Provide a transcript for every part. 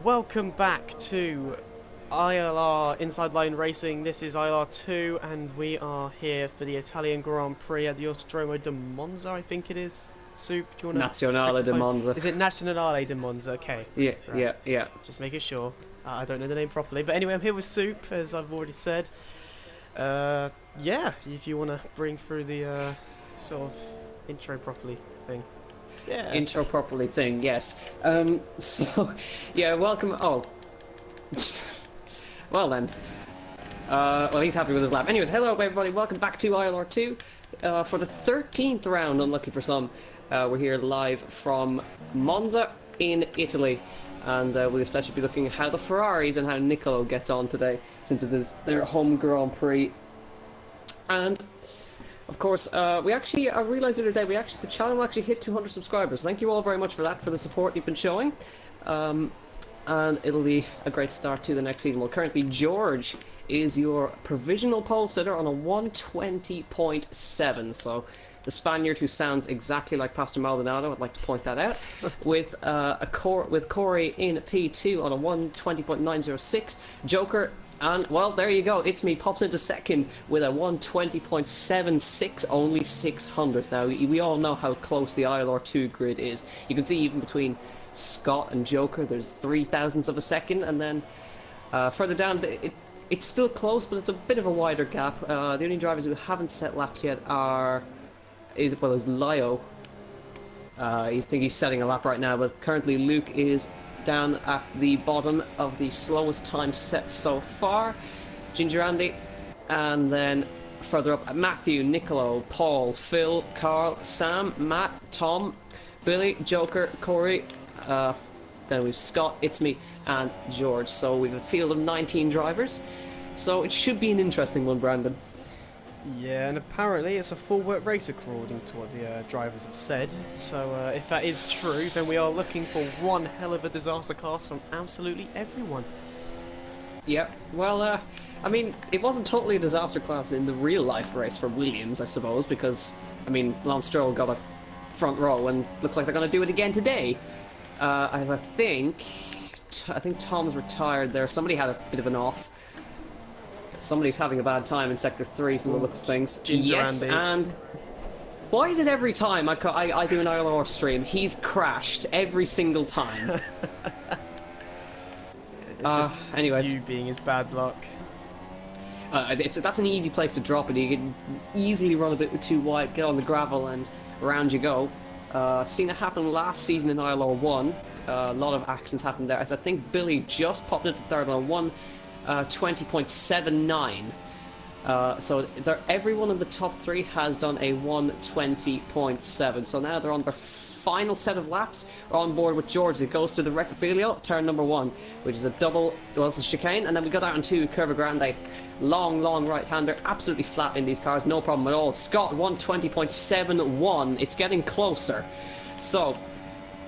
Welcome back to ILR Inside Line Racing. This is ILR2 and we are here for the Italian Grand Prix at the Autodromo di Monza, I think it is. Soup, do you want to... Nazionale di Monza. Is it Nazionale di Monza? Okay. Yeah, right. yeah. Just making sure. I don't know the name properly. But anyway, I'm here with Soup, as I've already said. Yeah, if you want to bring through the sort of intro properly thing. Yeah. Intro properly thing, yes. So, yeah, welcome. Oh. Well then. Well, he's happy with his lap. Anyways, hello everybody, welcome back to ILR2 for the 13th round, unlucky for some. We're here live from Monza in Italy, and we'll especially be looking at how the Ferraris and how Nicolo gets on today, since it is their home Grand Prix. And of course, I realised the other day, the channel actually hit 200 subscribers. Thank you all very much for that, for the support you've been showing. And it'll be a great start to the next season. Well, currently George is your provisional pole sitter on a 120.7. So the Spaniard, who sounds exactly like Pastor Maldonado, I'd like to point that out, with Corey in P2 on a 120.906. Joker. And, well, there you go, it's me, pops into second with a 120.76, only 600s. Now, we all know how close the ILR2 grid is. You can see even between Scott and Joker, there's 3,000ths of a second, and then further down, it's still close, but it's a bit of a wider gap. The only drivers who haven't set laps yet is Lio. He's setting a lap right now, but currently Luke is down at the bottom of the slowest time set so far. Ginger Andy, and then further up Matthew, Nicolo, Paul, Phil, Carl, Sam, Matt, Tom, Billy, Joker, Corey, then we've Scott, it's me, and George. So we've a field of 19 drivers, so it should be an interesting one, Brandon. Yeah, and apparently it's a full work race according to what the drivers have said. So if that is true, then we are looking for one hell of a disaster class from absolutely everyone. Yeah, well, I mean, it wasn't totally a disaster class in the real life race for Williams, I suppose, because, I mean, Lance Stroll got a front row and looks like they're going to do it again today. As I think Tom's retired there. Somebody had a bit of an off. Somebody's having a bad time in Sector 3 from the looks of things. Yes, Andy. And why is it every time I do an ILR stream, he's crashed every single time? It's just anyways. you being his bad luck. That's an easy place to drop it. You can easily run a bit too wide, get on the gravel, and around you go. Seen it happen last season in ILR 1. A lot of accidents happened there, as I think Billy just popped into third on 20.79. So everyone in the top three has done a 120.7. So now they're on their final set of laps. We're on board with George. It goes to the Rectifilio, turn number 1, which is a double, well, it's a chicane, and then we go down to Curva Grande. Long right-hander, absolutely flat in these cars, no problem at all. Scott, 120.71. It's getting closer. So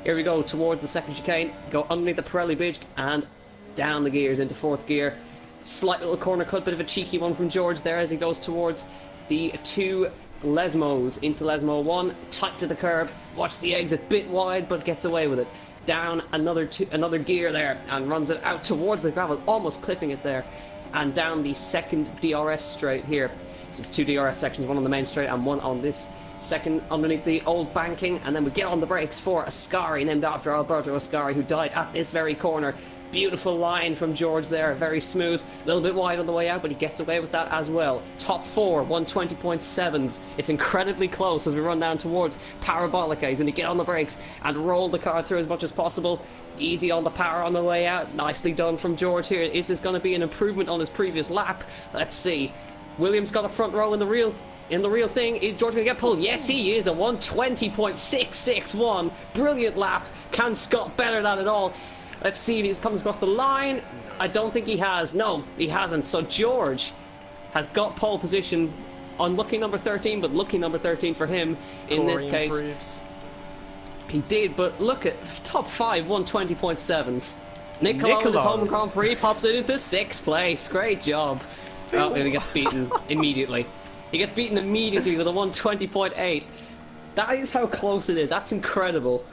here we go towards the second chicane, go underneath the Pirelli bridge, and down the gears into fourth gear. Slight little corner cut, bit of a cheeky one from George there as he goes towards the two Lesmos. Into Lesmo 1, tight to the curb. Watch the exit, bit wide, but gets away with it. Down another gear there and runs it out towards the gravel, almost clipping it there. And down the second DRS straight here. So it's two DRS sections, one on the main straight and one on this second underneath the old banking. And then we get on the brakes for Ascari, named after Alberto Ascari, who died at this very corner. Beautiful line from George there, very smooth, a little bit wide on the way out, but he gets away with that as well. Top 4, 120.7s. It's incredibly close as we run down towards Parabolica. He's going to get on the brakes and roll the car through as much as possible. Easy on the power on the way out. Nicely done from George here. Is this going to be an improvement on his previous lap? Let's see. Williams got a front row in the real thing. Is George going to get pulled? Yes, he is. A 120.661. Brilliant lap. Can Scott better that at all? Let's see if he comes across the line. I don't think he has. No, he hasn't. So George has got pole position on lucky number 13, but lucky number 13 for him in this case. Improves. He did, but look at top 5, 120.7s. Nicolo in his home Grand Prix pops it into 6th place. Great job. Oh, and he gets beaten immediately. He gets beaten immediately with a 120.8. That is how close it is. That's incredible.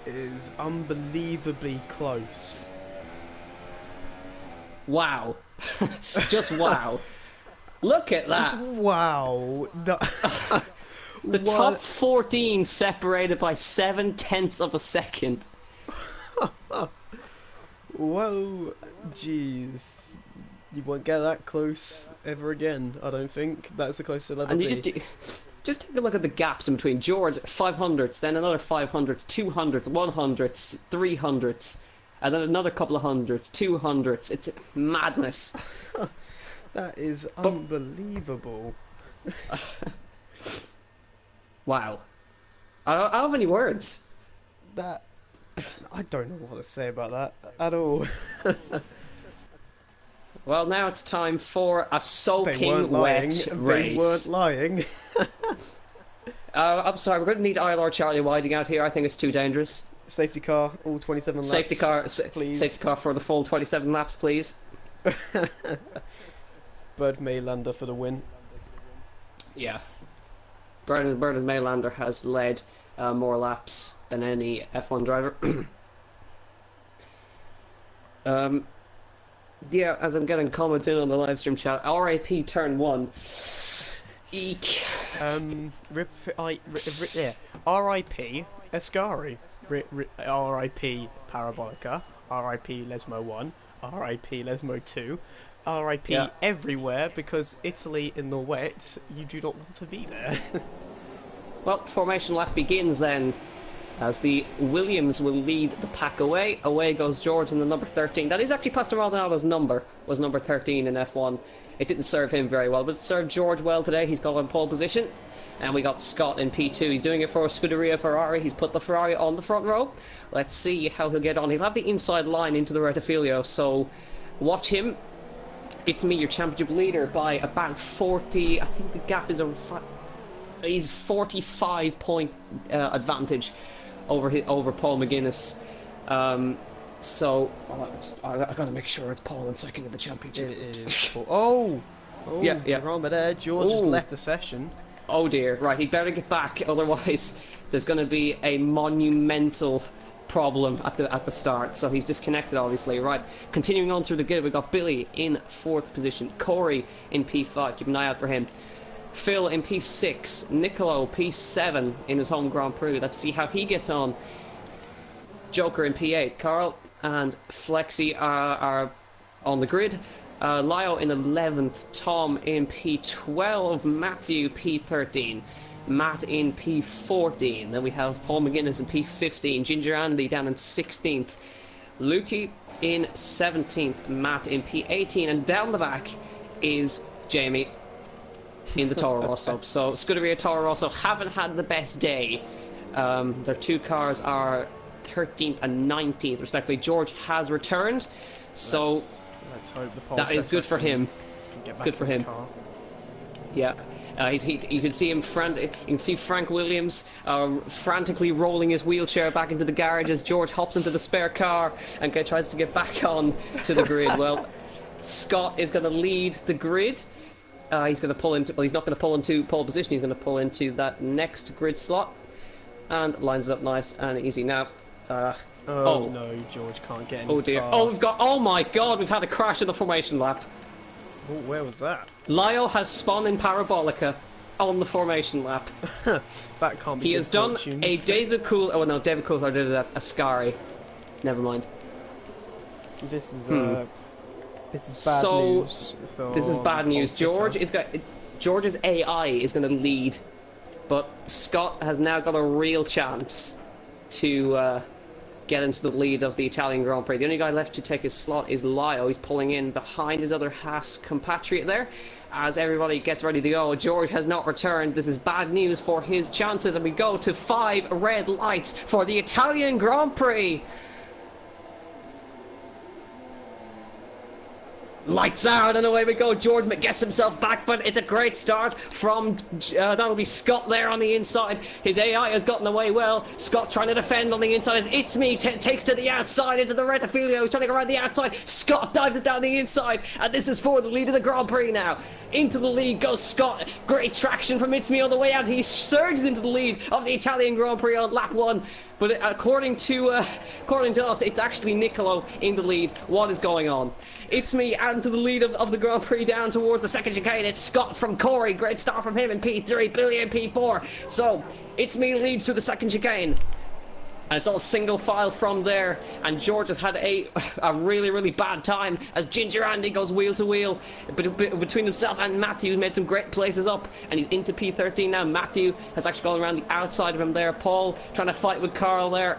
is unbelievably close. Wow. Just wow. Look at that. Wow. The top 14 separated by 0.7 of a second. Whoa, jeez. You won't get that close ever again, I don't think. That's the closest it'll ever And be. you just take a look at the gaps in between. George, 500s, then another 500s, 200s, 100s, 300s, and then another couple of hundreds, 200s. It's madness. That is unbelievable. Wow. I don't have any words. That... I don't know what to say about that at all. Well, now it's time for a soaking wet race. They weren't lying. I'm sorry, we're going to need ILR Charlie Whiting out here. I think it's too dangerous. Safety car, all 27 laps. Safety car, please. Safety car for the full 27 laps, please. Bird Maylander for the win. Yeah. Bernard Maylander has led more laps than any F1 driver. Yeah, as I'm getting comments in on the live stream chat, RIP turn 1. Eek. Yeah. R.I.P. Escari. R.I.P. Parabolica. R.I.P. Lesmo 1. R.I.P. Lesmo 2. R.I.P. Yeah. everywhere, because Italy in the wet, you do not want to be there. Well, formation lap begins then, as the Williams will lead the pack away. Away goes George in the number 13. That is actually Pastor Maldonado's number, was number 13 in F1. It didn't serve him very well, but it served George well today. He's got on pole position. And we got Scott in P2. He's doing it for Scuderia Ferrari. He's put the Ferrari on the front row. Let's see how he'll get on. He'll have the inside line into the Rettifilio, so watch him. It's me, your championship leader, by about 40. I think the gap is a... He's 45 point advantage over Paul McGuinness. So I got to make sure it's Paul in second in the championship. It is. Oh, yeah. Drama there. George has left the session. Oh dear, right, he'd better get back, otherwise there's going to be a monumental problem at the start. So he's disconnected, obviously. Right, continuing on through the grid, we've got Billy in 4th position, Corey in P5, keep an eye out for him, Phil in P6, Nicolo P7 in his home Grand Prix. Let's see how he gets on. Joker in P8, Carl and Flexi are on the grid. Lyle in 11th, Tom in P12, Matthew P13, Matt in P14. Then we have Paul McGuinness in P15, Ginger Andy down in 16th, Lukey in 17th, Matt in P18, and down the back is Jamie in the Toro Rosso. So Scuderia Toro Rosso haven't had the best day. Their two cars are 13th and 19th respectively. George has returned, so let's hope the pole that is good for him. It's good for him. Car. Yeah. You can see him. You can see Frank Williams frantically rolling his wheelchair back into the garage as George hops into the spare car and tries to get back on to the grid. Well, Scott is going to lead the grid. He's going to pull into. Well, he's not going to pull into pole position. He's going to pull into that next grid slot and lines it up nice and easy. Now. Oh no, George can't get in his dear. car. Oh my god, we've had a crash in the formation lap. Oh, where was that? Lyle has spun in Parabolica on the formation lap. That can't be. He has done a David Coulthard. Oh no, David Coulthard did a Ascari. Never mind. This is bad news. This is bad news. George's AI is going to lead, but Scott has now got a real chance to get into the lead of the Italian Grand Prix. The only guy left to take his slot is Lyle. He's pulling in behind his other Haas compatriot there. As everybody gets ready to go, George has not returned. This is bad news for his chances, and we go to 5 red lights for the Italian Grand Prix. Lights out and away we go. George gets himself back, but it's a great start from that'll be Scott there on the inside. His AI has gotten away well. Scott trying to defend on the inside. It's me takes to the outside into the Rettifilio. He's trying to go around the outside. Scott dives it down the inside, and this is for the lead of the Grand Prix now. Into the lead goes Scott. Great traction from It's Me on the way out. He surges into the lead of the Italian Grand Prix on lap 1. But according to us, it's actually Nicolo in the lead. What is going on? It's me adding to the lead of the Grand Prix down towards the second chicane. It's Scott from Corey. Great start from him in P3, Billy in P4. So, it's me leads through the second chicane. And it's all single file from there. And George has had a really, really bad time as Ginger Andy goes wheel to wheel. Between himself and Matthew, who's made some great places up. And he's into P13 now. Matthew has actually gone around the outside of him there. Paul trying to fight with Carl there.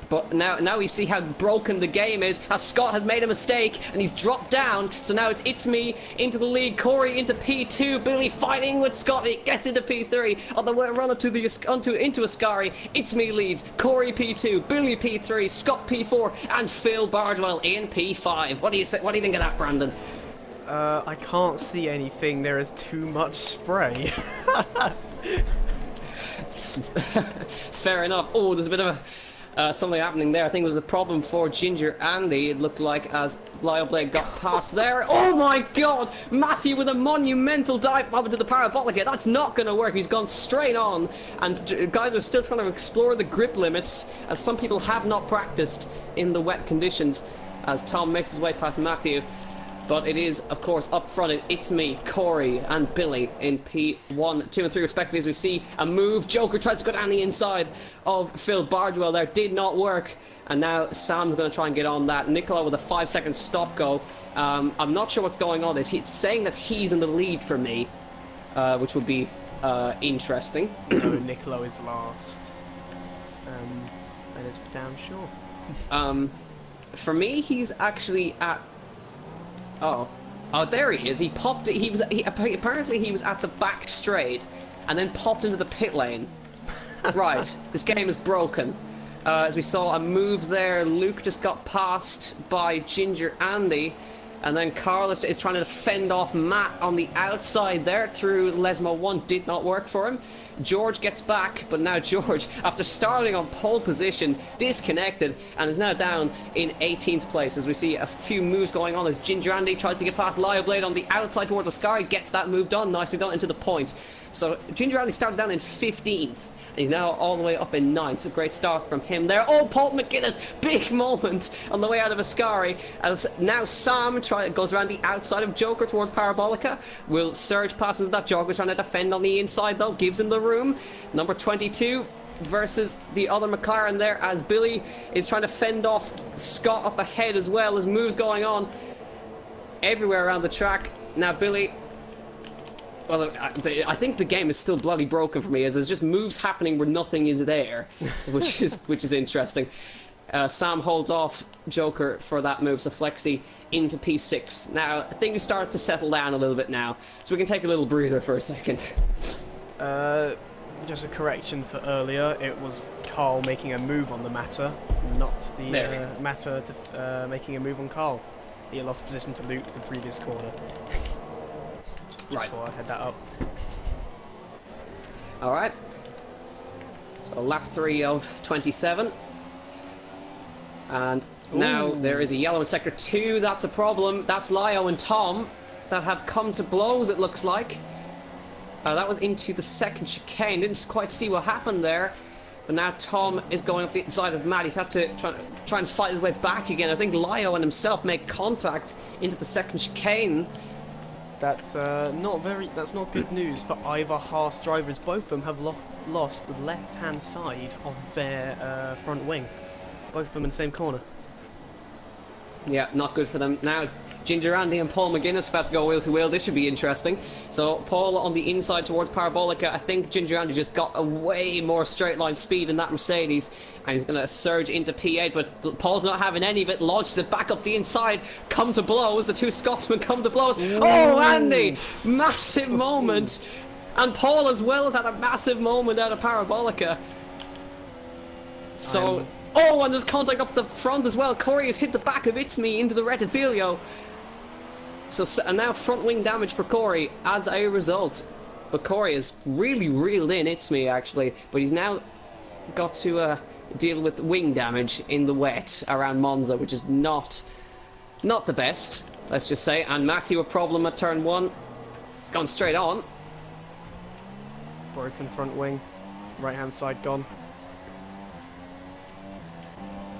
But now we see how broken the game is, as Scott has made a mistake and he's dropped down. So now it's me into the lead, Corey into P2, Billy fighting with Scott. He gets into P3 on the way run into Ascari. It's me leads, Corey P2, Billy P3, Scott P4, and Phil Bardwell in P5. What do you say? What do you think of that, Brandon? I can't see anything. There is too much spray. Fair enough. Oh, there's a bit of something happening there. I think it was a problem for Ginger Andy, it looked like, as Lyle Blade got past there. Oh my god! Matthew with a monumental dive bomb into the parabolic. That's not going to work. He's gone straight on. And guys are still trying to explore the grip limits, as some people have not practiced in the wet conditions, as Tom makes his way past Matthew. But it is, of course, up front. It's me, Corey, and Billy in P1, 2 and 3 respectively, as we see a move. Joker tries to go down the inside of Phil Bardwell there. Did not work. And now Sam's going to try and get on that. Nicola with a 5-second stop go. I'm not sure what's going on. It's saying that he's in the lead for me, which would be interesting. No, Nicola is last. And it's damn sure. For me, he's actually at... Oh, there he is. He popped it. Apparently he was at the back straight and then popped into the pit lane. Right, this game is broken. As we saw a move there, Luke just got passed by Ginger Andy, and then Carl is trying to fend off Matt on the outside there through Lesmo 1. Did not work for him. George gets back, but now George, after starting on pole position, disconnected and is now down in 18th place, as we see a few moves going on as Ginger Andy tries to get past Lyle Blade on the outside towards Ascari, gets that move done, nicely done into the points. So Ginger Andy started down in 15th. And he's now all the way up in 9th. So great start from him there. Oh, Paul McGuinness, big moment on the way out of Ascari. As now Sam goes around the outside of Joker towards Parabolica. Will surge past into that. Joker's trying to defend on the inside though. Gives him the room. Number 22 versus the other McLaren there, as Billy is trying to fend off Scott up ahead as well, as moves going on everywhere around the track. Now Billy... Well, I think the game is still bloody broken for me, as there's just moves happening where nothing is there, which is interesting. Sam holds off Joker for that move, so Flexi into P6. Now, things start to settle down a little bit now, so we can take a little breather for a second. Just a correction for earlier, it was Carl making a move on the Matter, not the Matter making a move on Carl. He lost position to Luke the previous corner. Right. Before I head that up. Alright. So lap 3 of 27. And now there is a yellow in sector 2. That's a problem. That's Lio and Tom that have come to blows, it looks like. That was into the second chicane. Didn't quite see what happened there. But now Tom is going up the inside of Matt. He's had to try and fight his way back again. I think Lio and himself make contact into the second chicane. That's That's not good news for either Haas drivers. Both of them have lost the left-hand side of their front wing. Both of them in the same corner. Yeah, not good for them. Now, Ginger Andy and Paul McGuinness about to go wheel to wheel. This should be interesting. So Paul on the inside towards Parabolica. I think Ginger Andy just got a way more straight line speed in that Mercedes, and he's going to surge into P8, but Paul's not having any of it. Launches it back up the inside. Come to blows. The two Scotsmen come to blows. Ooh. Oh, Andy! Massive moment. And Paul as well has had a massive moment out of Parabolica. So... Oh, and there's contact up the front as well. Corey has hit the back of It's Me into the Retifilio. So, and now front wing damage for Corey as a result. But Corey has really reeled in It's Me, actually. But he's now got to deal with wing damage in the wet around Monza, which is not the best, let's just say. And Matthew a problem at turn 1. It's gone straight on. Broken front wing. Right hand side gone.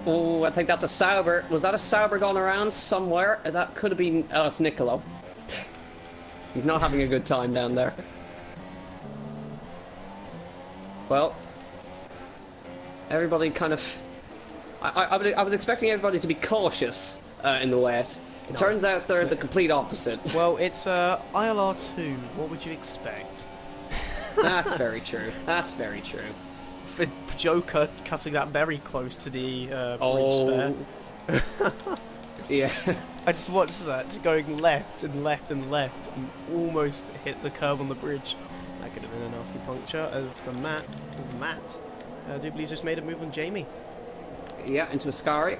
Oh, I think that's a Sauber. Was that a Sauber gone around somewhere? That could have been... Oh, it's Nicolo. He's not having a good time down there. Well, everybody kind of... I was expecting everybody to be cautious in the wet. It turns out they're the complete opposite. Well, it's ILR2. What would you expect? That's very true. That's very true. With Joker cutting that very close to the bridge there. Yeah. I just watched that going left and left and left and almost hit the curb on the bridge. That could have been a nasty puncture as Matt Dubley's just made a move on Jamie. Yeah, into Ascari.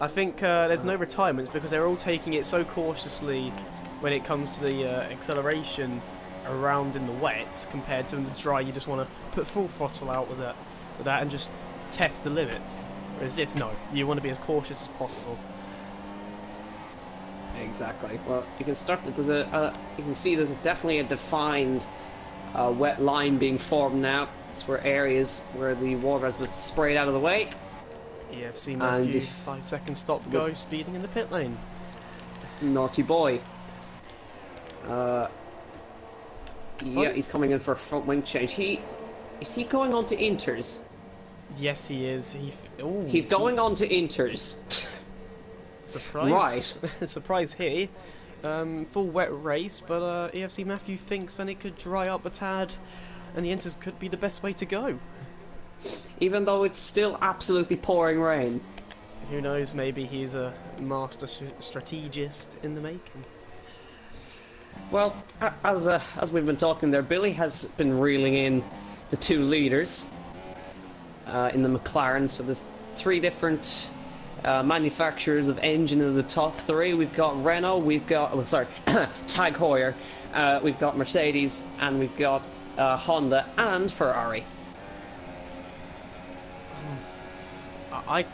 I think there's no retirements because they're all taking it so cautiously when it comes to the acceleration around in the wet compared to in the dry. You just want to put full throttle out with that and just test the limits. Whereas this, no, you want to be as cautious as possible. Exactly. Well, you can start. You can see there's definitely a defined wet line being formed now. It's where areas where the water has been sprayed out of the way. EFC Matthew, 5-second stop go, speeding in the pit lane. Naughty boy. Yeah, he's coming in for a front wing change. Is he going on to Inters? Yes, he is. He's going on to Inters. Surprise! Right. Surprise here. Full wet race, but EFC Matthew thinks then it could dry up a tad, and the Inters could be the best way to go. Even though it's still absolutely pouring rain. Who knows? Maybe he's a master strategist in the making. Well, as we've been talking there, Billy has been reeling in the two leaders in the McLaren. So there's three different manufacturers of engine in the top three. We've got Renault, we've got Tag Heuer, we've got Mercedes, and we've got Honda and Ferrari. I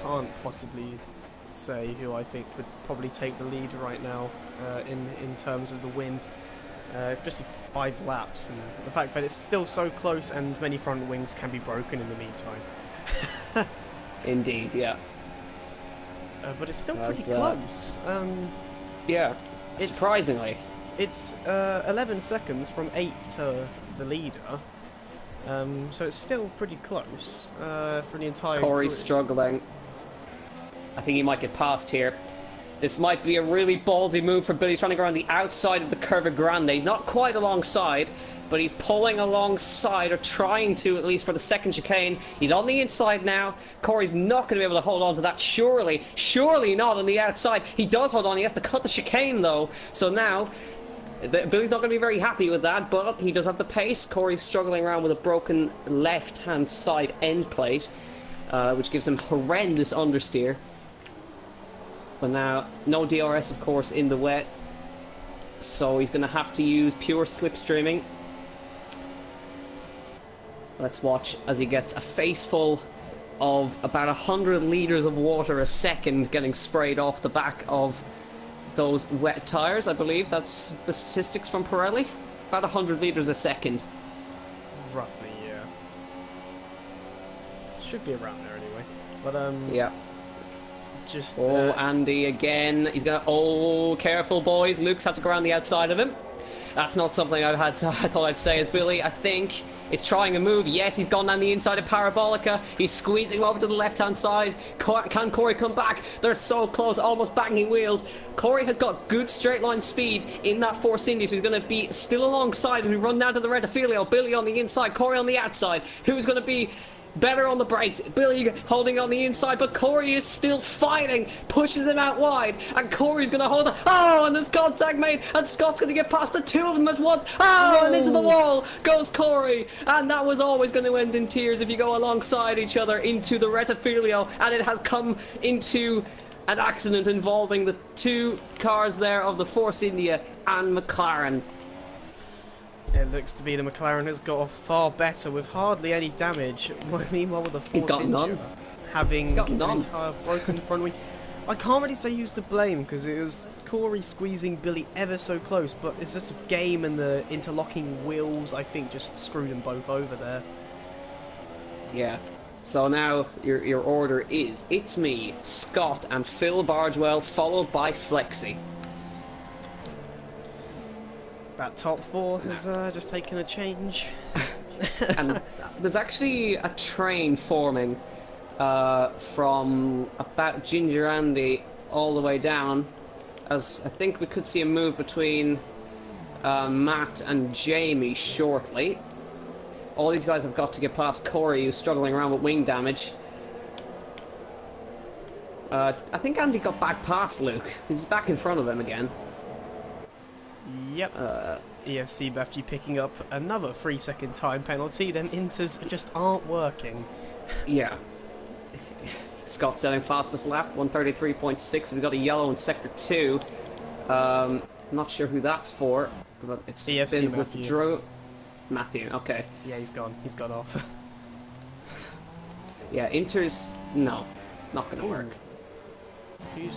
can't possibly say who I think would probably take the lead right now in terms of the win. Especially 5 laps, and the fact that it's still so close and many front wings can be broken in the meantime. Indeed, yeah. But it's still pretty close. Yeah, surprisingly. It's 11 seconds from 8th to the leader. So it's still pretty close for the entire Corey's grid. struggling. I think he might get past here. This might be a really ballsy move for Billy. He's trying to go around the outside of the Curva Grande. He's not quite alongside, but he's pulling alongside, or trying to, at least for the second chicane. He's on the inside now. Corey's not going to be able to hold on to that. Surely not on the outside. He does hold on. He has to cut the chicane, though. So now Billy's not going to be very happy with that, but he does have the pace. Corey's struggling around with a broken left-hand side end plate, which gives him horrendous understeer. But now, no DRS, of course, in the wet, so he's going to have to use pure slipstreaming. Let's watch as he gets a face full of about 100 litres of water a second getting sprayed off the back of those wet tyres. I believe that's the statistics from Pirelli. About 100 litres a second. Roughly, yeah. Should be around there anyway. But yeah. Just Andy again. He's gonna. Oh, careful, boys. Luke's had to go around the outside of him. That's not something I thought I'd say. As Billy, I think, is trying a move. Yes, he's gone down the inside of Parabolica. He's squeezing over to the left-hand side. Can Corey come back? They're so close, almost banging wheels. Corey has got good straight-line speed in that Force Indy, so he's going to be still alongside as we run down to the Rettifilio. Billy on the inside, Corey on the outside. Who's going to be better on the brakes? Billy holding on the inside, but Corey is still fighting, pushes him out wide, and Corey's going to hold on. Oh, and there's contact made, and Scott's going to get past the two of them at once. Oh, no. And into the wall goes Corey, and that was always going to end in tears if you go alongside each other into the Rettifilio, and it has come into an accident involving the two cars there of the Force India and McLaren. It looks to be the McLaren has got off far better with hardly any damage. Meanwhile, with the Force India having an entire broken front wing. I can't really say who's to blame because it was Corey squeezing Billy ever so close, but it's just a game and the interlocking wheels, I think, just screwed them both over there. Yeah. So now your order is, it's me, Scott, and Phil Bardwell, followed by Flexi. That top four has just taken a change. And there's actually a train forming from about Ginger Andy all the way down, as I think we could see a move between Matt and Jamie shortly. All these guys have got to get past Corey, who's struggling around with wing damage. I think Andy got back past Luke. He's back in front of him again. Yep. EFC left you picking up another 3-second time penalty. Them inters just aren't working. Yeah. Scott setting fastest lap, 133.6. We've got a yellow in sector 2. Not sure who that's for, but it's EFC been Matthew. withdrawn. Matthew, okay. Yeah, he's gone. He's gone off. Yeah, Inter's... no. Not gonna work. Who's...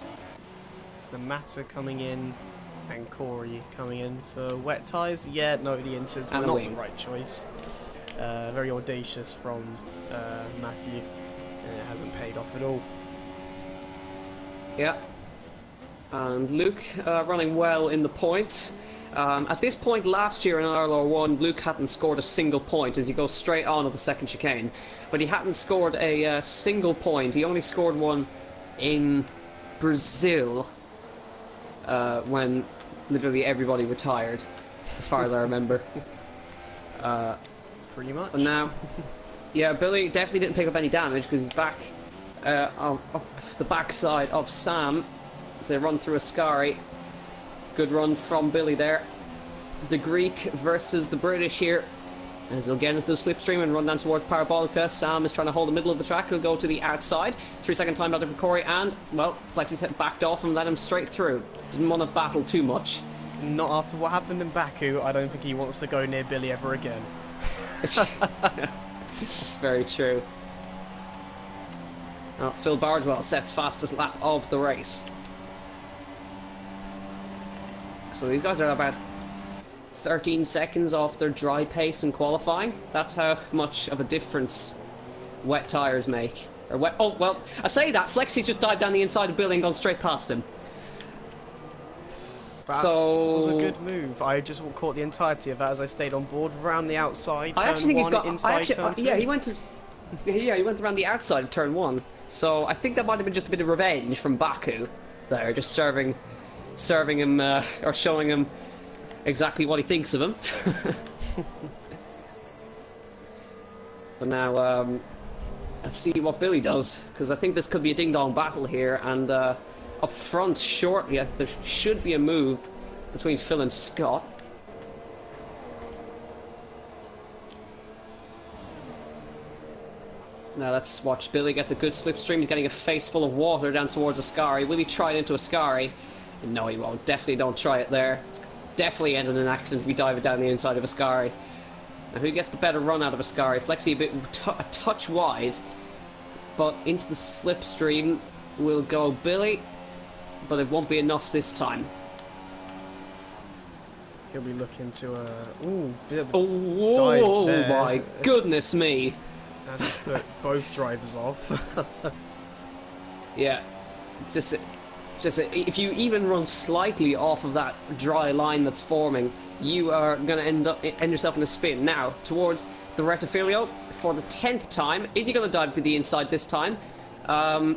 The Matter coming in and Corey coming in for wet tyres. Yeah, no, the Inters were not the right choice. Very audacious from Matthew, and it hasn't paid off at all. Yeah. And Luke running well in the points. At this point last year in ILR1, Luke hadn't scored a single point as he goes straight on at the second chicane. But he hadn't scored a single point. He only scored one in Brazil when literally everybody retired, as far as I remember. Pretty much. But now, yeah, Billy definitely didn't pick up any damage because he's back up the backside of Sam as they run through Ascari. Good run from Billy there. The Greek versus the British here. As he'll get into the slipstream and run down towards Parabolica. Sam is trying to hold the middle of the track. He'll go to the outside. 3-second time battle for Corey, and, well, Flexi's backed off and let him straight through. Didn't want to battle too much. Not after what happened in Baku. I don't think he wants to go near Billy ever again. It's very true. Oh, Phil Bardwell sets fastest lap of the race. So these guys are about 13 seconds off their dry pace in qualifying. That's how much of a difference wet tyres make. Or wet. Oh well, I say that Flexi's just dived down the inside of Billy and gone straight past him. That was a good move. I just caught the entirety of that as I stayed on board around the outside. I actually think he's got. Inside turn two. Yeah, he went to. Yeah, he went around the outside of turn 1. So I think that might have been just a bit of revenge from Baku. There, just serving him or showing him exactly what he thinks of him. But now let's see what Billy does, because I think this could be a ding-dong battle here, and up front shortly there should be a move between Phil and Scott. Now let's watch Billy gets a good slipstream. He's getting a face full of water down towards Ascari. Will he try it into Ascari? No, he won't. Definitely don't try it there. It's definitely end in an accident if we dive it down the inside of Ascari. Now who gets the better run out of Ascari? Flexi a touch wide, but into the slipstream will go Billy, but it won't be enough this time. He'll be looking to Oh my goodness me! That's just put both drivers off. Yeah, just if you even run slightly off of that dry line that's forming, you are going to end yourself in a spin. Now towards the Rettifilio for the 10th time. Is he going to dive to the inside this time?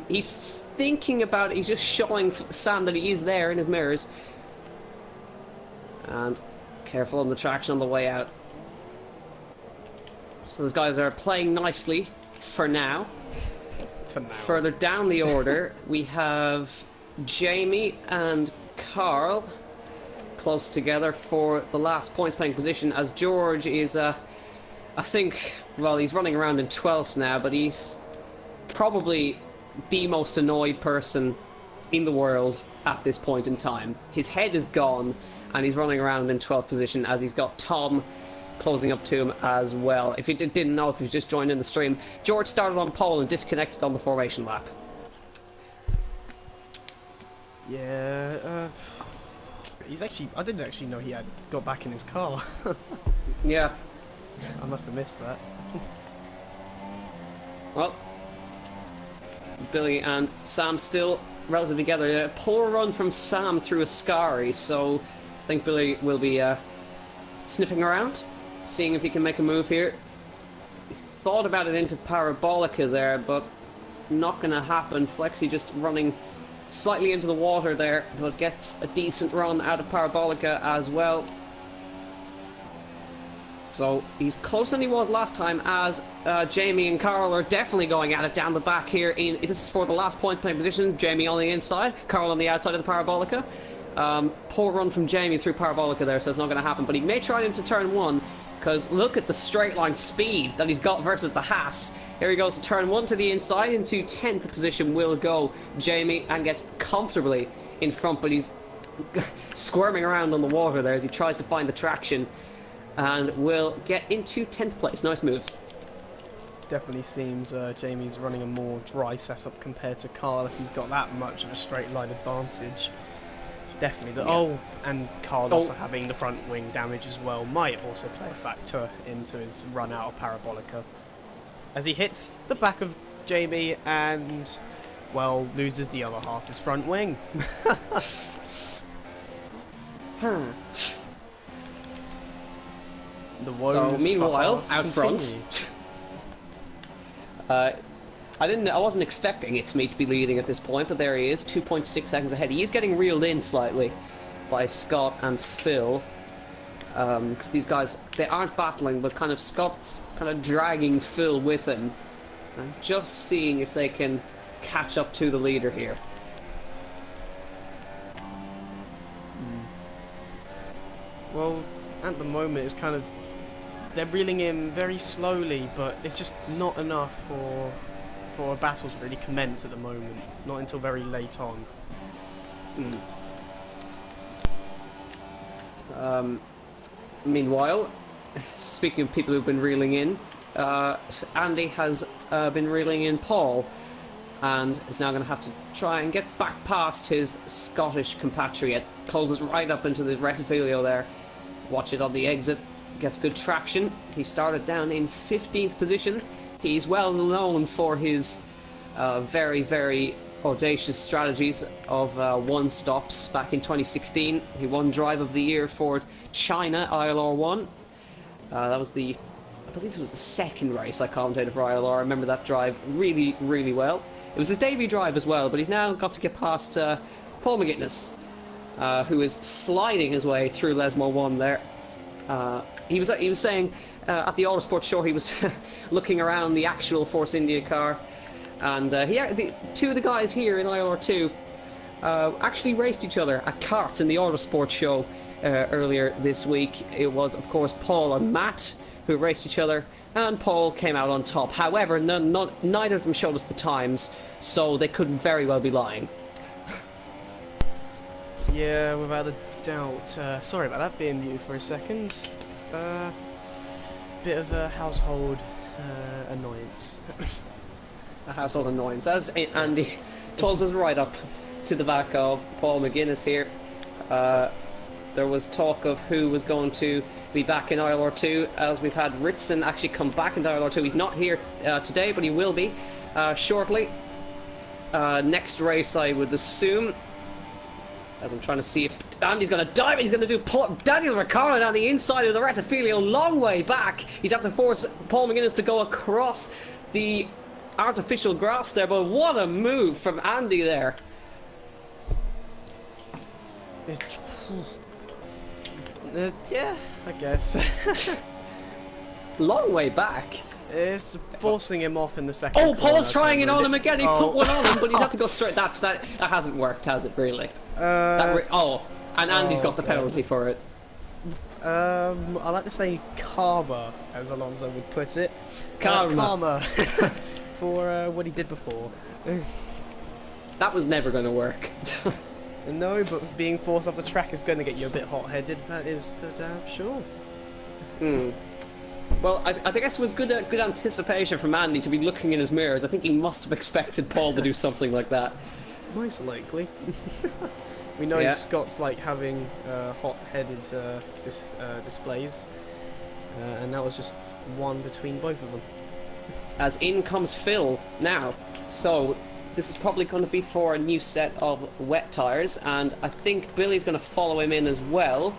He's thinking about it. He's just showing Sam that he is there in his mirrors. And careful on the traction on the way out. So those guys are playing nicely for now. Further down the order, we have Jamie and Carl close together for the last points playing position, as George is, I think, well, he's running around in 12th now, but he's probably the most annoyed person in the world at this point in time. His head is gone, and he's running around in 12th position as he's got Tom closing up to him as well. If you didn't know, if you've just joined in the stream, George started on pole and disconnected on the formation lap. Yeah, he's actually... I didn't actually know he had got back in his car. Yeah. I must have missed that. Well, Billy and Sam still relatively together. A poor run from Sam through Ascari, so I think Billy will be sniffing around, seeing if he can make a move here. He thought about it into Parabolica there, but not going to happen. Flexi just running slightly into the water there, but gets a decent run out of Parabolica as well. So he's closer than he was last time, as Jamie and Carl are definitely going at it down the back here. This is for the last points playing position. Jamie on the inside, Carl on the outside of the Parabolica. Poor run from Jamie through Parabolica there, so it's not going to happen. But he may try it into turn 1, because look at the straight line speed that he's got versus the Haas. Here he goes to turn 1 to the inside. Into 10th position will go Jamie, and gets comfortably in front, but he's squirming around on the water there as he tries to find the traction. And will get into 10th place. Nice move. Definitely seems Jamie's running a more dry setup compared to Carl, if he's got that much of a straight line advantage. Definitely. Oh, and Carl also having the front wing damage as well might also play a factor into his run out of Parabolica, as he hits the back of Jamie and, well, loses the other half of his front wing. So meanwhile, out front, I wasn't expecting It's Me to be leading at this point, but there he is, 2.6 seconds ahead. He is getting reeled in slightly by Scott and Phil, because these guys, they aren't battling, but kind of Scott's kind of dragging Phil with him, and just seeing if they can catch up to the leader here. Well, at the moment it's kind of, they're reeling in very slowly, but it's just not enough for a battle to really commence at the moment. Not until very late on. Meanwhile, speaking of people who've been reeling in, Andy has been reeling in Paul, and is now going to have to try and get back past his Scottish compatriot. Closes right up into the retifilio there. Watch it on the exit. Gets good traction. He started down in 15th position. He's well known for his very, very audacious strategies of one-stops back in 2016. He won Drive of the Year for China, ILR1. That was I believe it was the second race I commentated for ILR. I remember that drive really, really well. It was his debut drive as well, but he's now got to get past Paul McGuinness, who is sliding his way through Lesmo 1 there. He was saying at the Autosport show, he was looking around the actual Force India car, and two of the guys here in ILR2 actually raced each other at karts in the Autosport show earlier this week. It was, of course, Paul and Matt who raced each other, and Paul came out on top. However, neither of them showed us the times, so they could very well be lying. Yeah, without a doubt. Sorry about that, being muted for a second. Bit of a household annoyance. A household annoyance, as Andy closes right up to the back of Paul McGuinness here. There was talk of who was going to be back in ILR2, as we've had Ritson actually come back into ILR2. He's not here today, but he will be shortly. Next race, I would assume. As I'm trying to see if Andy's going to dive, he's going to do Daniel Ricciardo down the inside of the retifilio, long way back. He's have to force Paul McGuinness to go across the artificial grass there, but what a move from Andy there. Yeah, I guess. Long way back. It's forcing him off in the second. Oh, Paul's trying it on him again. He's put one on him, but he's had to go straight. That hasn't worked, has it? Really? And Andy's got the penalty for it. I like to say karma, as Alonso would put it. Karma for what he did before. That was never going to work. No, but being forced off the track is going to get you a bit hot-headed. That is for damn sure. Well, I guess it was good anticipation from Andy to be looking in his mirrors. I think he must have expected Paul to do something like that. Most likely. We know Scott's like having hot-headed displays, and that was just one between both of them. as in comes Phil now. So this is probably going to be for a new set of wet tyres, and I think Billy's going to follow him in as well.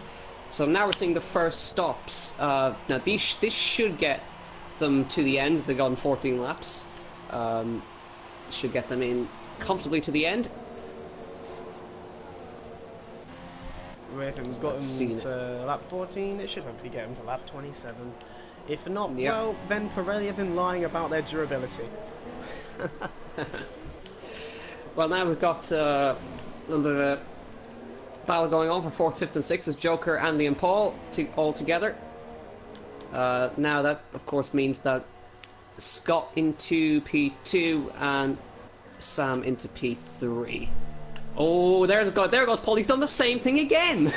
So now we're seeing the first stops. Now this should get them to the end if they go on 14 laps. Should get them in comfortably to the end. If it was got them to lap 14, it should hopefully get them to lap 27. If not, well, then Pirelli have been lying about their durability. Well, now we've got a little bit of a battle going on for 4th, 5th and 6th as Joker, Andy and Paul all together. Now that, of course, means that Scott into P2 and Sam into P3. Oh, there goes Paul. He's done the same thing again.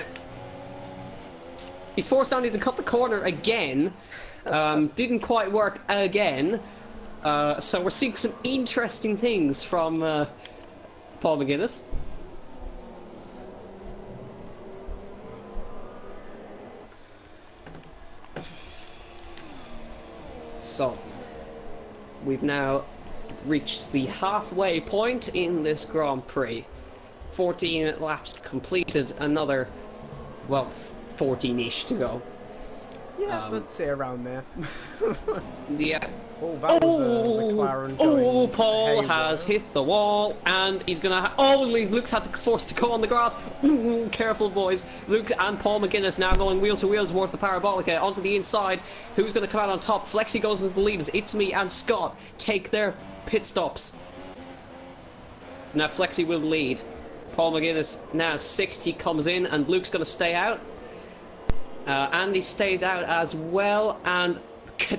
He's forced Andy to cut the corner again. Didn't quite work again. So we're seeing some interesting things from Paul McGuinness. So we've now reached the halfway point in this Grand Prix. 14 laps completed, another, well, 14-ish to go. Yeah, but say around there. Yeah. Oh, that was McLaren going Paul has hit the wall, and he's gonna. Luke's had to force to go on the grass. Ooh, careful, boys. Luke and Paul McGuinness now going wheel to wheel towards the parabolica onto the inside. Who's gonna come out on top? Flexi goes into the lead as It's Me and Scott take their pit stops. Now Flexi will lead. Paul McGuinness now 6th. He comes in, and Luke's gonna stay out. Andy stays out as well, and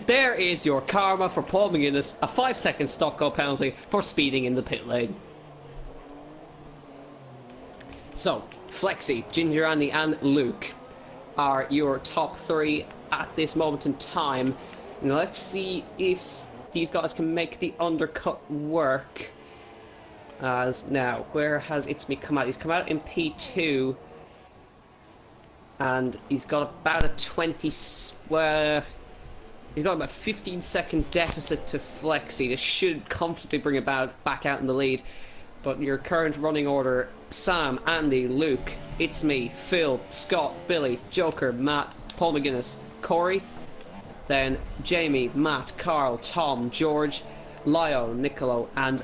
there is your karma for Paul McGuinness, a 5-second stop-go penalty for speeding in the pit lane. So, Flexi, Ginger Andy and Luke are your top 3 at this moment in time. Now let's see if these guys can make the undercut work. As now, where has It's Me come out? He's come out in P2. And he's got about a 20... he's got about a 15-second deficit to Flexi. This should comfortably bring about back out in the lead. But your current running order: Sam, Andy, Luke, It's Me, Phil, Scott, Billy, Joker, Matt, Paul McGuinness, Corey, then Jamie, Matt, Carl, Tom, George, Leo, Nicolo, and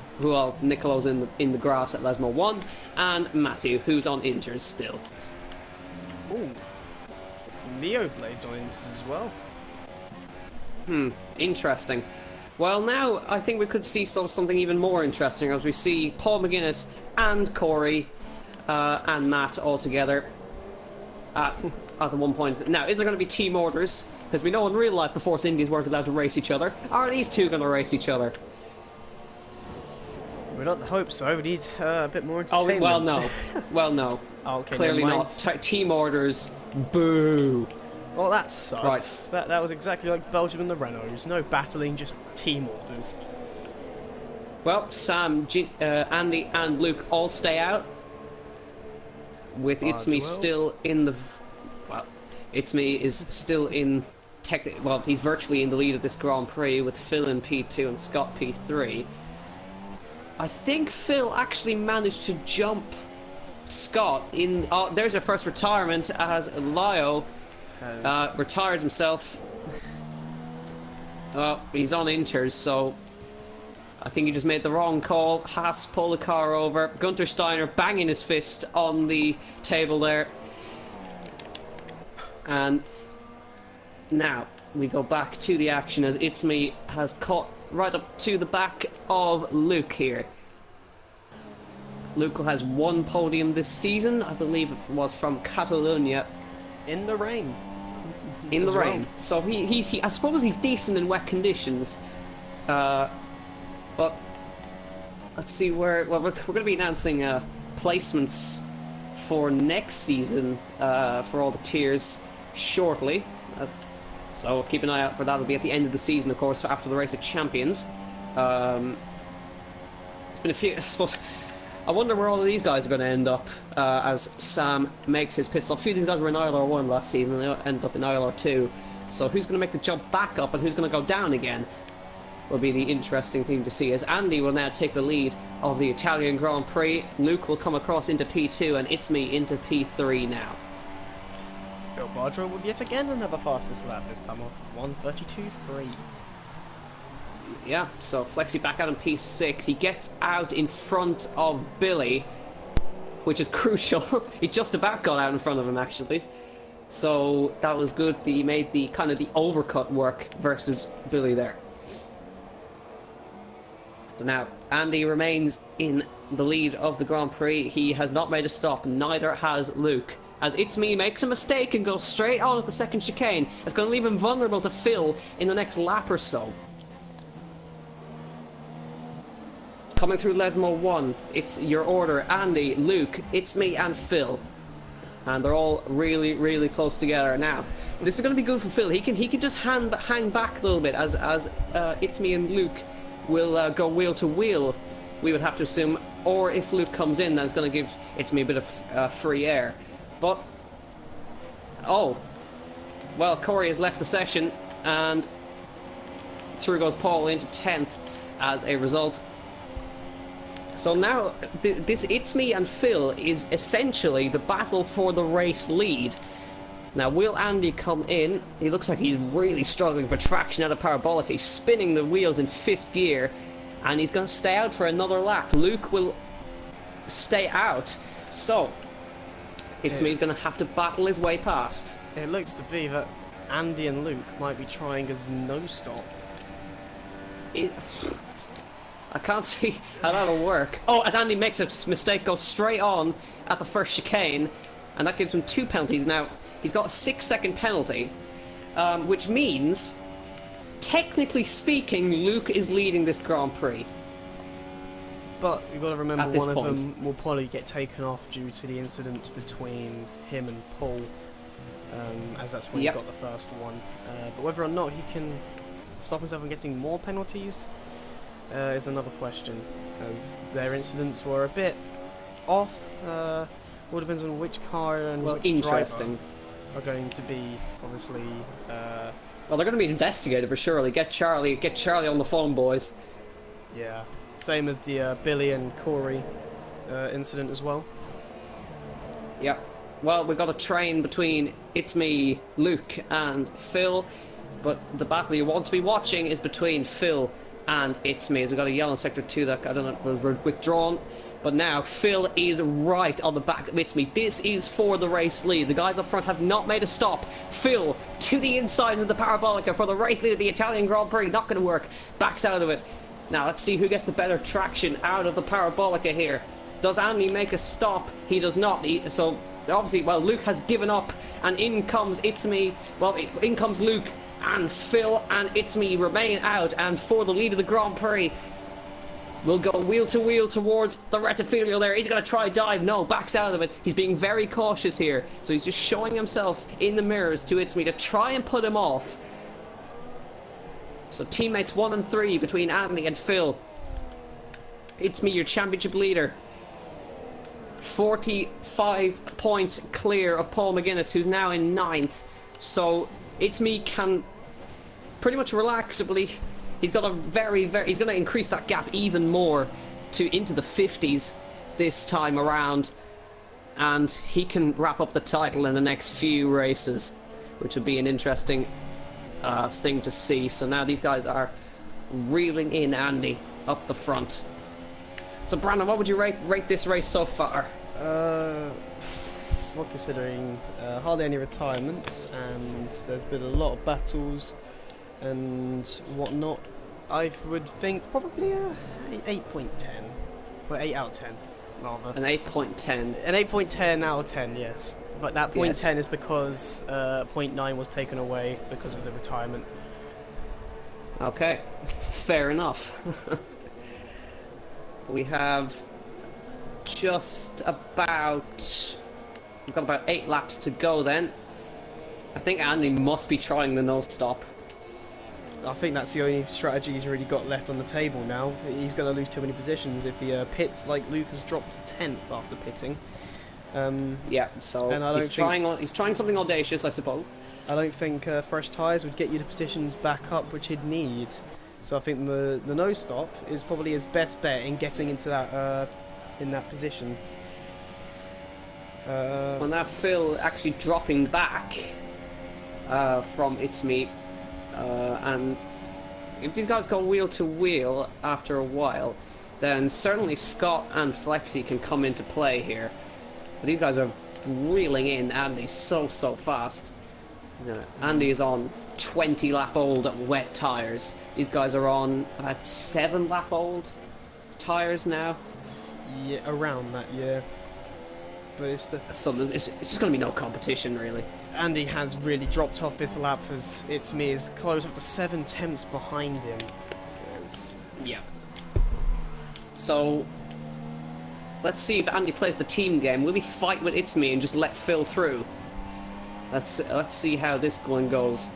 Nicolo's in the grass at Lesmo 1, and Matthew, who's on inters still. Ooh. Neo Blades on inters as well. Interesting. Well, now I think we could see something even more interesting as we see Paul McGuinness and Corey and Matt all together at the one point. Now, is there going to be team orders? Because we know in real life the Force Indies weren't allowed to race each other. Are these two going to race each other? We don't hope so. We need a bit more entertainment. Oh, well, no. Well, no. Okay, clearly not. Team orders. Boo. Well, that sucks. Right. That was exactly like Belgium and the Renaults. No battling, just team orders. Well, Sam, Andy and Luke all stay out. With It's Me still in the... Well, It's Me is still in... Well, he's virtually in the lead of this Grand Prix with Phil in P2 and Scott P3. I think Phil actually managed to jump Scott in... Oh, there's your first retirement as Leo retires himself. He's on inters, so I think he just made the wrong call. Haas pull the car over. Gunter Steiner banging his fist on the table there. And now we go back to the action as It's Me has caught right up to the back of Luke here. Luke has one podium this season. I believe it was from Catalonia. In the rain. In the rain. So he I suppose he's decent in wet conditions. But let's see where... Well, we're going to be announcing placements for next season for all the tiers shortly. So keep an eye out for that. It'll be at the end of the season, of course, after the Race of Champions. It's been a few... I suppose... I wonder where all of these guys are going to end up as Sam makes his pit stop. A few of these guys were in ILR1 last season and they ended up in ILR2. So who's going to make the jump back up and who's going to go down again? will be the interesting thing to see, as Andy will now take the lead of the Italian Grand Prix. Luke will come across into P2 and it's me into P3 now. Phil Bardro with yet again another fastest lap, this time on 1:32.3. Yeah, so Flexi back out in P6. He gets out in front of Billy, which is crucial. He just about got out in front of him, actually. So that was good. He made the kind of the overcut work versus Billy there. So now Andy remains in the lead of the Grand Prix. He has not made a stop, neither has Luke. As It's Me makes a mistake and goes straight on at the second chicane. It's going to leave him vulnerable to Phil in the next lap or so. Coming through Lesmo 1, it's your order: Andy, Luke, It's Me and Phil. And they're all really, really close together now. This is going to be good for Phil. He can just hang back a little bit as It's Me and Luke will go wheel to wheel, we would have to assume. Or if Luke comes in, that's going to give It's Me a bit of free air. But, oh, well, Corey has left the session, and through goes Paul into 10th as a result. So now, this It's Me and Phil is essentially the battle for the race lead. Now, will Andy come in? He looks like he's really struggling for traction out of parabolic. He's spinning the wheels in 5th gear, and he's going to stay out for another lap. Luke will stay out. So, It's Me is going to have to battle his way past. It looks to be that Andy and Luke might be trying as no-stop. I can't see how that'll work. Oh, as Andy makes a mistake, goes straight on at the first chicane, and that gives him 2 penalties. Now, he's got a 6-second penalty, which means, technically speaking, Luke is leading this Grand Prix. But you've got to remember one of point. them will probably get taken off due to the incident between him and Paul, as that's when he got the first one. But whether or not he can stop himself from getting more penalties is another question, as their incidents were a bit off. All depends on which car and which driver are going to be, obviously. Well, they're going to be investigated for sure. Get Charlie on the phone, boys. Yeah, same as the Billy and Corey incident as well. Yeah. Well, we've got a train between It's Me, Luke, and Phil, but the battle you want to be watching is between Phil and It's Me. As we've got a yellow in Sector 2 that, I don't know, was withdrawn. But now, Phil is right on the back of It's Me. This is for the race lead. The guys up front have not made a stop. Phil to the inside of the Parabolica for the race lead of the Italian Grand Prix. Not going to work. Backs out of it. Now, let's see who gets the better traction out of the Parabolica here. Does Andy make a stop? He does not. So, obviously, well, Luke has given up. And in comes It's Me. Well, in comes Luke. And Phil and It's Me remain out, and for the lead of the Grand Prix, we'll go wheel to wheel towards the retifilio there. He's going to try dive. No, backs out of it. He's being very cautious here. So he's just showing himself in the mirrors to It's Me to try and put him off. So teammates 1 and 3 between Andy and Phil. It's Me, your championship leader. 45 points clear of Paul McGuinness, who's now in 9th. So It's Me can pretty much relaxably. He's got a he's going to increase that gap even more into the 50s this time around, and he can wrap up the title in the next few races, which would be an interesting thing to see. So now these guys are reeling in Andy up the front. So Brandon, what would you rate this race so far? Well, considering hardly any retirements, and there's been a lot of battles and whatnot, I would think probably a 8.10, well, 8 out of 10 rather. An 8.10. An 8.10 out of 10, yes. But that point 10 is because point 9 was taken away because of the retirement. Okay, fair enough. We have just about... We've got about 8 laps to go then. I think Andy must be trying the no-stop. I think that's the only strategy he's really got left on the table now. He's going to lose too many positions if he pits like Luke has dropped to 10th after pitting. Yeah, so he's trying something audacious, I suppose. I don't think fresh tyres would get you the positions back up which he'd need So I think the no stop is probably his best bet in getting into that in that position. Well, now Phil actually dropping back from It's Me, and if these guys go wheel to wheel after a while, then certainly Scott and Flexi can come into play here. But these guys are reeling in Andy so fast. Andy is on 20 lap old wet tyres. These guys are on about 7 lap old tyres now. Yeah, around that, yeah. But it's just going to be no competition, really. Andy has really dropped off this lap as It's Me is close up to 7 tenths behind him. Yeah. So let's see if Andy plays the team game. Will he fight with It's Me and just let Phil through? Let's see how this one goes.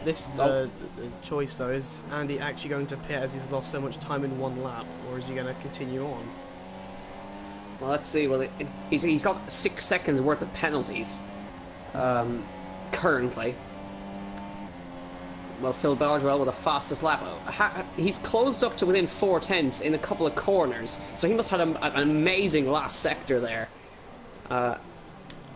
This is the choice though. Is Andy actually going to pit as he's lost so much time in one lap, or is he going to continue on? Well, let's see. Well, he's got 6 seconds worth of penalties currently. Well, Phil Bardwell with the fastest lap. He's closed up to within 4 tenths in a couple of corners, so he must have had an amazing last sector there.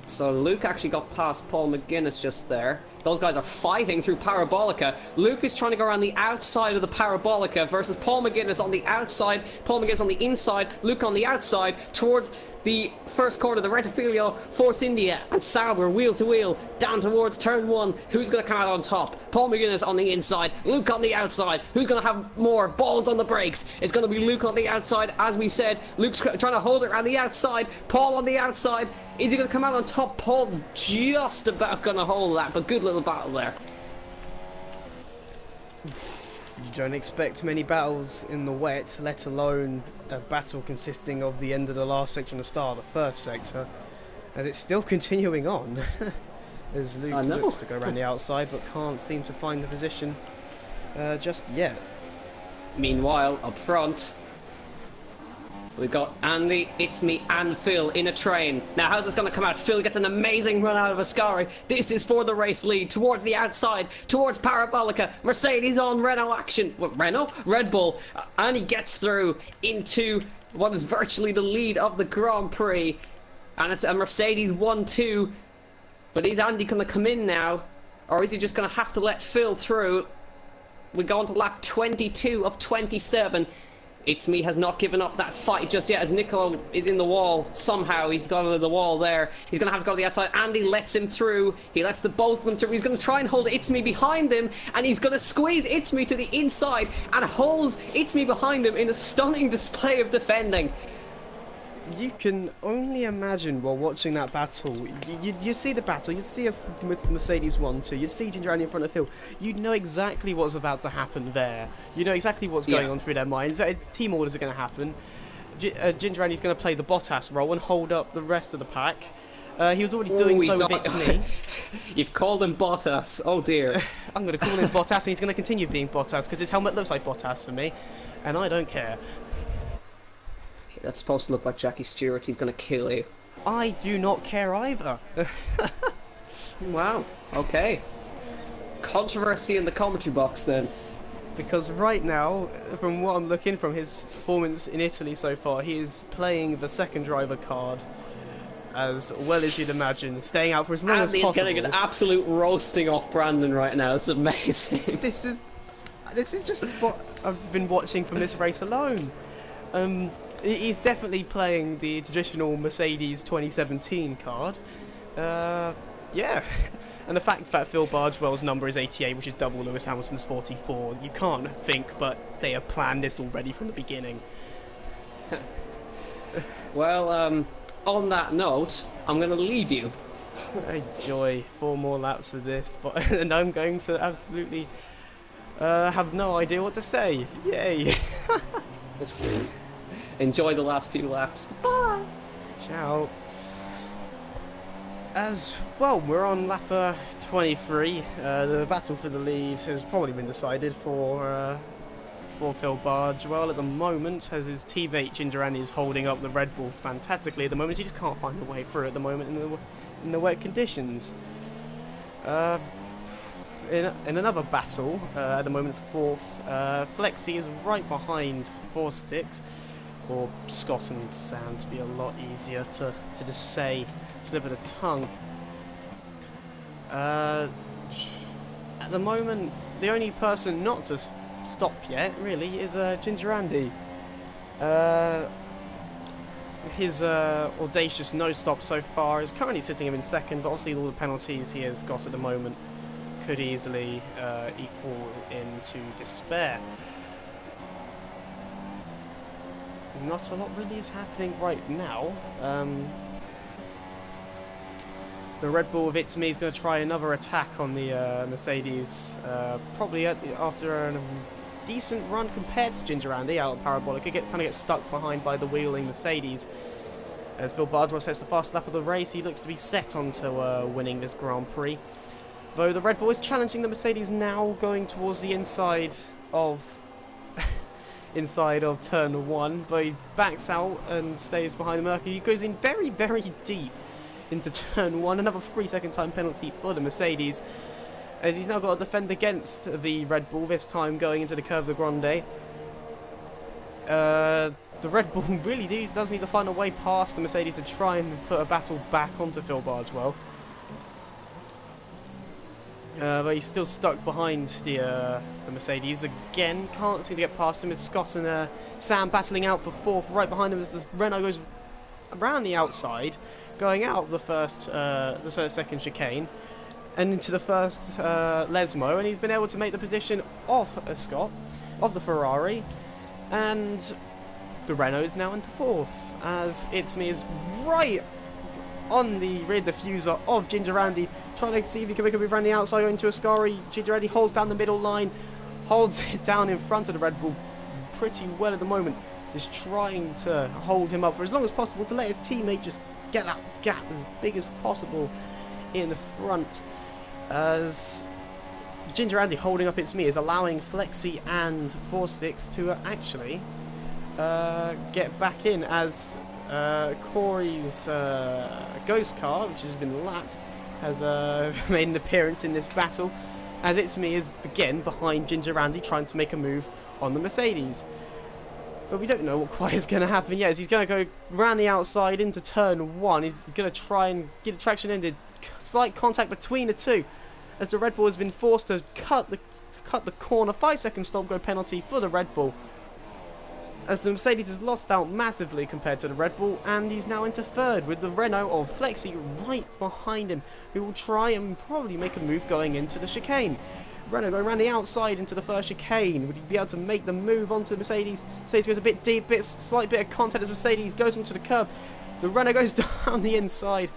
So Luke actually got past Paul McGuinness just there. Those guys are fighting through Parabolica. Luke is trying to go around the outside of the Parabolica versus Paul McGuinness on the outside. Paul McGuinness on the inside. Luke on the outside towards the first corner, the Rettifilio, Force India and Sauber wheel to wheel down towards turn 1. Who's going to come out on top? Paul McGuinness on the inside, Luke on the outside. Who's going to have more balls on the brakes? It's going to be Luke on the outside, as we said. Luke's trying to hold it around the outside. Paul on the outside. Is he going to come out on top? Paul's just about going to hold that, but good little battle there. You don't expect many battles in the wet, let alone a battle consisting of the end of the last section and the start of the first sector. And it's still continuing on. As Luke looks to go around the outside but can't seem to find the position just yet. Meanwhile, up front, we've got Andy, It's Me and Phil in a train. Now how's this going to come out? Phil gets an amazing run out of Ascari. This is for the race lead. Towards the outside, towards Parabolica. Mercedes on Renault action. What, Renault? Red Bull. And he gets through into what is virtually the lead of the Grand Prix. And it's a Mercedes 1-2. But is Andy going to come in now? Or is he just going to have to let Phil through? We go on to lap 22 of 27. It's Me has not given up that fight just yet as Nicolo is in the wall. Somehow he's gone into the wall there. He's going to have to go to the outside. Andy lets him through. He lets the both of them through. He's going to try and hold It's Me behind him, and he's going to squeeze It's Me to the inside and holds It's Me behind him in a stunning display of defending. You can only imagine while watching that battle. You see the battle, you'd see a Mercedes 1-2, you'd see Ginger Andy in front of Phil. You'd know exactly what's about to happen there. You know exactly what's going on through their minds. Team orders are going to happen. Ginger Andy's going to play the Bottas role and hold up the rest of the pack. He was already doing so with It's Me. You've called him Bottas, oh dear. I'm going to call him Bottas, and he's going to continue being Bottas because his helmet looks like Bottas for me, and I don't care. That's supposed to look like Jackie Stewart. He's going to kill you. I do not care either. Wow. Okay. Controversy in the commentary box then. Because right now, from what I'm looking from his performance in Italy so far, he is playing the second driver card as well as you'd imagine, staying out for as long as possible. Andy's getting an absolute roasting off Brandon right now. It's amazing. This is just what I've been watching from this race alone. He's definitely playing the traditional Mercedes 2017 card. Yeah. And the fact that Phil Bardwell's number is 88, which is double Lewis Hamilton's 44, you can't think but they have planned this already from the beginning. Well, on that note, I'm going to leave you. Enjoy 4 more laps of this, and I'm going to absolutely have no idea what to say. Yay! Enjoy the last few laps. Bye. Ciao. As well, we're on lap 23. The battle for the lead has probably been decided for Phil Bardwell at the moment, as his teammate Ginger Andy is holding up the Red Bull fantastically at the moment. He just can't find a way through at the moment in the wet conditions. In another battle, at the moment fourth, Flexi is right behind Forstix, or Scott and Sam to be a lot easier to just say, slip of the tongue. At the moment, the only person not to stop yet, really, is Ginger Andy. His audacious no-stop so far is currently sitting him in second, but obviously all the penalties he has got at the moment could easily equal into despair. Not a lot really is happening right now. The Red Bull of It's Me is going to try another attack on the Mercedes, probably after a decent run compared to Ginger Andy out of Parabolic. Could kind of get stuck behind by the wheeling Mercedes. As Phil Bardwell sets the fastest lap of the race, he looks to be set onto winning this Grand Prix. Though the Red Bull is challenging the Mercedes now, going towards the inside of turn 1, but he backs out and stays behind the Mercury. He goes in very, very deep into turn 1. Another 3-second time penalty for the Mercedes, as he's now got to defend against the Red Bull, this time going into the Curve de Grande. The Red Bull really does need to find a way past the Mercedes to try and put a battle back onto Phil Bardwell. But he's still stuck behind the Mercedes again. Can't seem to get past him. It's Scott and Sam battling out for fourth. Right behind him as the Renault goes around the outside, going out of the second chicane and into the first Lesmo, and he's been able to make the position of Scott, of the Ferrari, and the Renault is now into fourth, as It's Me is right on the rear diffuser of Ginger Andy, trying to see if he can make a move around the outside into Ascari. Ginger Andy holds down the middle line, holds it down in front of the Red Bull pretty well at the moment, is trying to hold him up for as long as possible to let his teammate just get that gap as big as possible in the front, as Ginger Andy holding up It's Me is allowing Flexi and Forstix to actually get back in, as Corey's ghost car, which has been lapped, has made an appearance in this battle, as It's Me is again behind Ginger Andy trying to make a move on the Mercedes. But we don't know what quite is going to happen yet, as he's going to go around the outside into turn 1. He's going to try and get a traction ended. Slight contact between the two, as the Red Bull has been forced to cut the corner. 5-second stop-go penalty for the Red Bull, as the Mercedes has lost out massively compared to the Red Bull, and he's now into third with the Renault of Flexi right behind him, who will try and probably make a move going into the chicane. Renault going around the outside into the first chicane. Would he be able to make the move onto the Mercedes? Mercedes goes a bit deep, slight bit of contact as Mercedes goes onto the curb. The Renault goes down the inside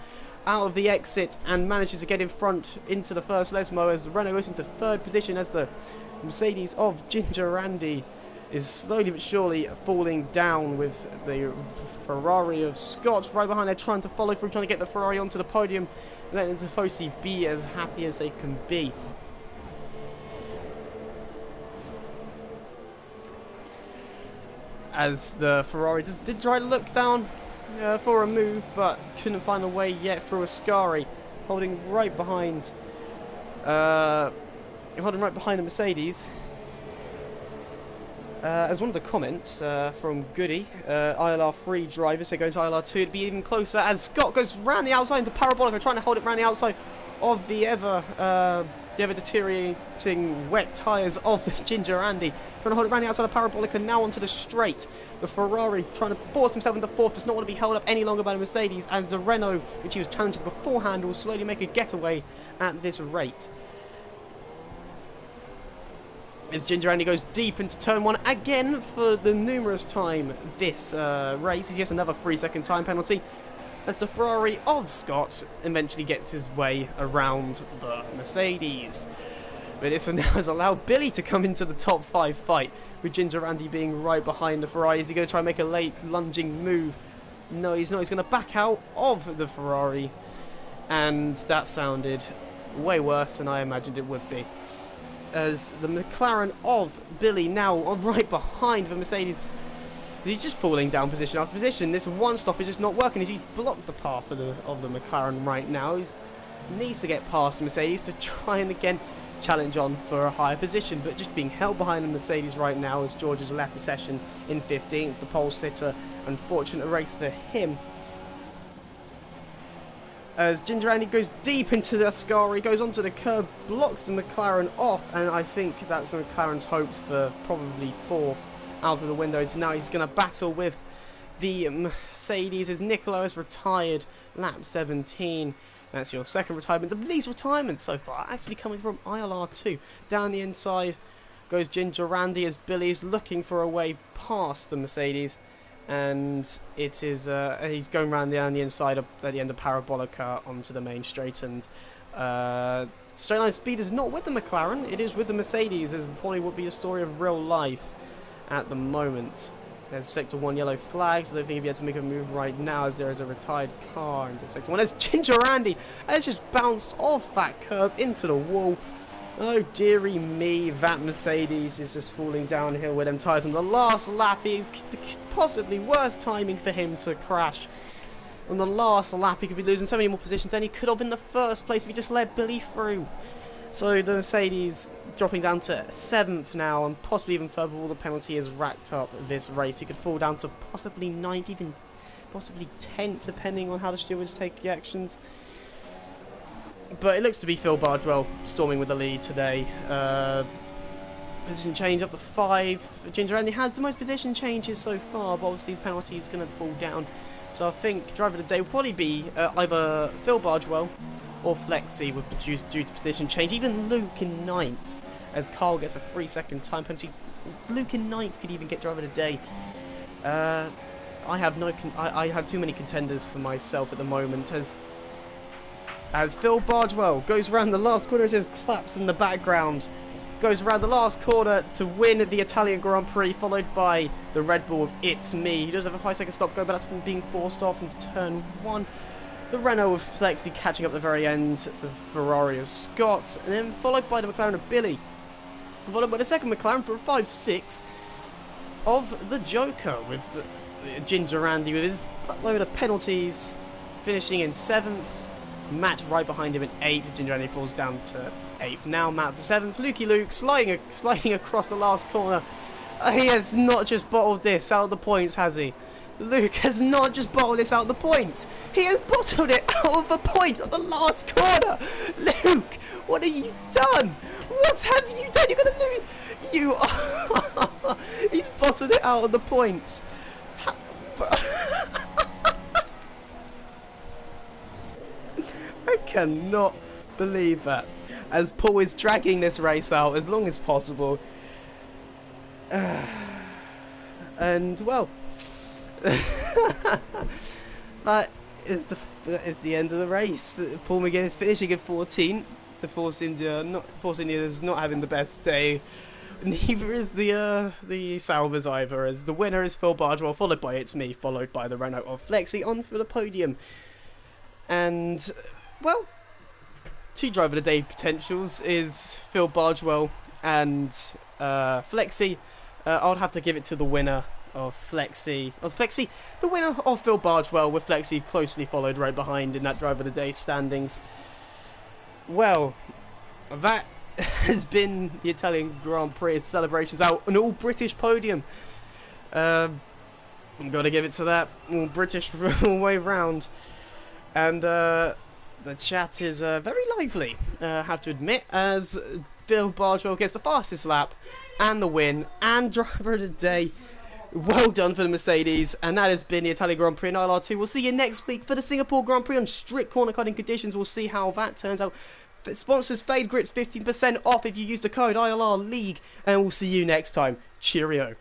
out of the exit and manages to get in front into the first Lesmo, as the Renault goes into third position, as the Mercedes of Ginger Andy is slowly but surely falling down, with the Ferrari of Scott right behind there trying to follow through, trying to get the Ferrari onto the podium, letting the Tifosi be as happy as they can be. As the Ferrari did try to look down for a move, but couldn't find a way yet through Ascari, holding right behind the Mercedes. As one of the comments from Goody, ILR3 drivers, they're going to ILR2 to be even closer, as Scott goes round the outside into Parabolica, trying to hold it round the outside of the ever deteriorating wet tyres of the Ginger Andy. Trying to hold it around the outside of Parabolica, now onto the straight. The Ferrari trying to force himself into fourth, does not want to be held up any longer by the Mercedes, as the Renault, which he was challenging beforehand, will slowly make a getaway at this rate. As Ginger Andy goes deep into turn 1 again for the numerous time this race. He gets another 3-second time penalty, as the Ferrari of Scott eventually gets his way around the Mercedes. But this now has allowed Billy to come into the top 5 fight, with Ginger Andy being right behind the Ferrari. Is he going to try and make a late lunging move? No, he's not. He's going to back out of the Ferrari, and that sounded way worse than I imagined it would be, as the McLaren of Billy now right behind the Mercedes He's just falling down position after position. This one stop is just not working. He's blocked the path of the McLaren right now. He needs to get past the Mercedes to try and again challenge on for a higher position, but just being held behind the Mercedes right now as George has left the session in 15th. The pole sitter, unfortunate race for him. As Ginger Andy goes deep into the Ascari, goes onto the curb, blocks the McLaren off, and I think that's McLaren's hopes for probably 4th out of the windows. Now he's going to battle with the Mercedes as Nicola has retired lap 17. That's your second retirement. The least retirement so far actually coming from ILR2. Down the inside goes Ginger Randy as Billy's looking for a way past the Mercedes. And it is he's going around down the inside at the end of Parabolica onto the main straight, and straight line speed is not with the McLaren, it is with the Mercedes, as probably would be the story of real life at the moment. There's sector 1 yellow flags. I don't think he'll be able to make a move right now as there is a retired car into sector 1. There's Ginger Randy has just bounced off that curb into the wall. Oh dearie me, that Mercedes is just falling downhill with them tyres on the last lap. Possibly worst timing for him to crash. On the last lap he could be losing so many more positions than he could have in the first place if he just let Billy through. So the Mercedes dropping down to 7th now, and possibly even further. All the penalty is racked up this race. He could fall down to possibly 9th, even possibly 10th, depending on how the stewards take the actions. But it looks to be Phil Bardwell storming with the lead today. Position change up to 5. Ginger Andy has the most position changes so far, but obviously his penalty is going to fall down. So I think driver of the day will probably be either Phil Bardwell or Flexi with due to position change. Even Luke in 9th, as Carl gets a 3-second time penalty. Luke in 9th could even get driver of the day. I have too many contenders for myself at the moment, as Phil Bardwell goes around the last corner, as his claps in the background, goes around the last corner to win the Italian Grand Prix, followed by the Red Bull of It's Me. He does have a 5-second stop go, but that's being forced off into turn 1. The Renault of Flexi catching up at the very end, the Ferrari of Scott, and then followed by the McLaren of Billy, followed by the second McLaren for a 5-6 of the Joker, with Ginger Randy with his load of penalties, finishing in 7th. Matt right behind him in 8th. Ginger Randy falls down to 8th. Now Matt to 7th. Lukey Luke sliding across the last corner. He has not just bottled this out of the points, has he? Luke has not just bottled this out of the points. He has bottled it out of the points at the last corner. Luke, what have you done? What have you done? You're going to lose. You are... He's bottled it out of the points. I cannot believe that. As Paul is dragging this race out as long as possible. And, well... that is the end of the race. Paul McGinn is finishing at 14th. The Force India is not having the best day. Neither is the Salvers either, as the winner is Phil Bardwell, followed by It's Me, followed by the Renault of Flexi on for the podium. And, well, 2 driver of the day potentials is Phil Bardwell and Flexi. I would have to give it to the winner of Flexi. The winner of Phil Bardwell, with Flexi closely followed right behind in that driver of the day standings. Well, that has been the Italian Grand Prix celebrations out, an all-British podium. I'm going to give it to that, all British all the way round. And the chat is very lively, I have to admit, as Phil Bardwell gets the fastest lap and the win and driver of the day. Well done for the Mercedes, and that has been the Italian Grand Prix in ILR2. We'll see you next week for the Singapore Grand Prix on strict corner cutting conditions. We'll see how that turns out. Sponsors Fade Grits 15% off if you use the code ILR League, and we'll see you next time. Cheerio.